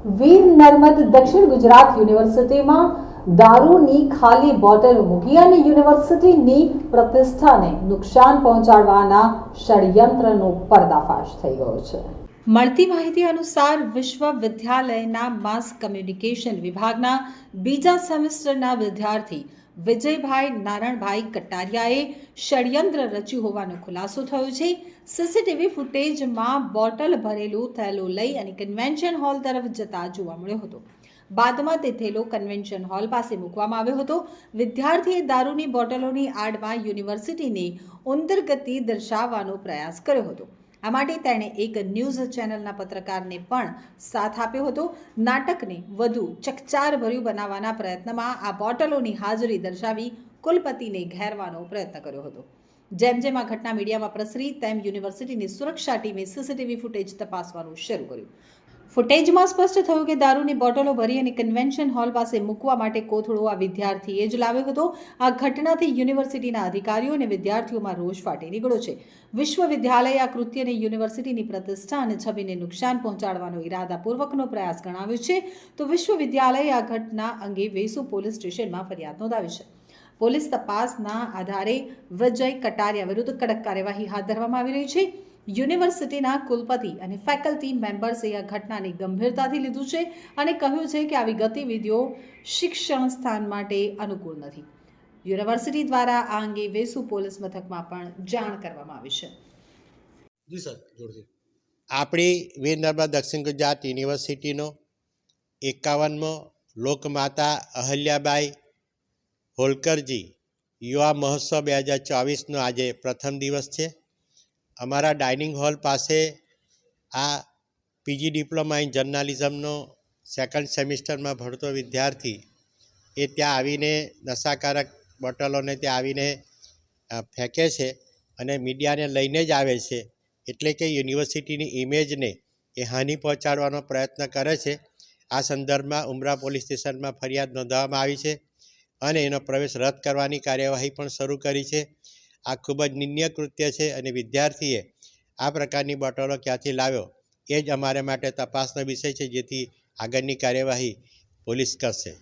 વીર નર્મદ દક્ષિણ ગુજરાત યુનિવર્સિટીમાં દારૂની ખાલી બોટલ મૂકી અને યુનિવર્સિટીની પ્રતિષ્ઠાને નુકસાન પહોંચાડવાના ષડયંત્રનો પર્દાફાશ થઈ ગયો છે। મળતી માહિતી અનુસાર વિશ્વવિદ્યાલયના માસ કમ્યુનિકેશન વિભાગના બીજા સેમેસ્ટરના વિદ્યાર્થી વિજયભાઈ નારણભાઈ કટારિયાએ ષડયંત્ર રચ્યું હોવાનો ખુલાસો થયો છે। સીસીટીવી ફૂટેજમાં બોટલ ભરેલું થેલો લઈ અને કન્વેન્શન હોલ તરફ જતા જોવા મળ્યો હતો। બાદમાં તે થેલો કન્વેન્શન હોલ પાસે મૂકવામાં આવ્યો હતો। વિદ્યાર્થીએ દારૂની બોટલોની આડમાં યુનિવર્સિટીને ઉંદરગતિ દર્શાવવાનો પ્રયાસ કર્યો હતો। આ માટે તેણે એક ન્યૂઝ ચેનલના પત્રકારને પણ સાથ આપ્યો હતો। નાટકને વધુ ચકચારભર્યું બનાવવાના પ્રયત્નમાં આ બોટલોની હાજરી દર્શાવી કુલપતિને ઘેરવાનો પ્રયત્ન કર્યો હતો। જેમ જેમ આ ઘટના મીડિયામાં પ્રસરી તેમ યુનિવર્સિટીની સુરક્ષા ટીમે સીસીટીવી ફૂટેજ તપાસવાનું શરૂ કર્યું। ફૂટેજમાં સ્પષ્ટ થયું કે દારૂની બોટલો ભરી અને કન્વેન્શન હોલ પાસે મૂકવા માટે કોથળો આ વિદ્યાર્થીએ જ લાવ્યો હતો। આ ઘટનાથી યુનિવર્સિટીના અધિકારીઓ અને વિદ્યાર્થીઓમાં રોષ ફાટી નીકળ્યો છે। વિશ્વવિદ્યાલયે આ કૃત્યને યુનિવર્સિટીની પ્રતિષ્ઠા અને છબીને નુકસાન પહોંચાડવાનો ઇરાદાપૂર્વકનો પ્રયાસ ગણાવ્યો છે। તો વિશ્વવિદ્યાલયે આ ઘટના અંગે વેસુ પોલીસ સ્ટેશનમાં ફરિયાદ નોંધાવી છે। પોલીસ તપાસના આધારે વિજય કટારિયા વિરુદ્ધ કડક કાર્યવાહી હાથ ધરવામાં આવી રહી છે। યુનિવર્સિટીના કુલપતિ અને ફેકલ્ટી મેમ્બર્સે આ ઘટનાને ગંભીરતાથી લીધું છે અને કહ્યું છે કે આવી ગતિવિધિઓ શિક્ષણ સ્થાન માટે અનુકૂળ નથી। યુનિવર્સિટી દ્વારા આ અંગે વેસુ પોલીસ મથકમાં પણ જાણ કરવામાં આવી છે। જી સર, જોરથી આપણી વીર નર્મદ દક્ષિણ ગુજરાત યુનિવર્સિટીનો 51મો લોકમાતા અહલ્યાબાઈ હોલકરજી યુવા મહોત્સવ 2024નો આજે પ્રથમ દિવસ છે। અમારા ડાઇનિંગ હોલ પાસે આ પીજી ડિપ્લોમા ઇન જર્નાલિઝમનો સેકન્ડ સેમિસ્ટરમાં ભણતો વિદ્યાર્થી એ ત્યાં આવીને નશાકારક બોટલોને ત્યાં આવીને ફેંકે છે અને મીડિયાને લઈને જ આવે છે। એટલે કે યુનિવર્સિટીની ઇમેજને એ હાનિ પહોંચાડવાનો પ્રયત્ન કરે છે। આ સંદર્ભમાં ઉમરા પોલીસ સ્ટેશનમાં ફરિયાદ નોંધવામાં આવી છે અને એનો પ્રવેશ રદ કરવાની કાર્યવાહી પણ શરૂ કરી છે। આ ખૂબ જ નિંદનીય કૃત્ય છે અને વિદ્યાર્થીએ આ પ્રકારની બોટલો ક્યાંથી લાવ્યો એ જ અમારે માટે તપાસનો વિષય છે, જેથી આગળની કાર્યવાહી પોલીસ કરશે।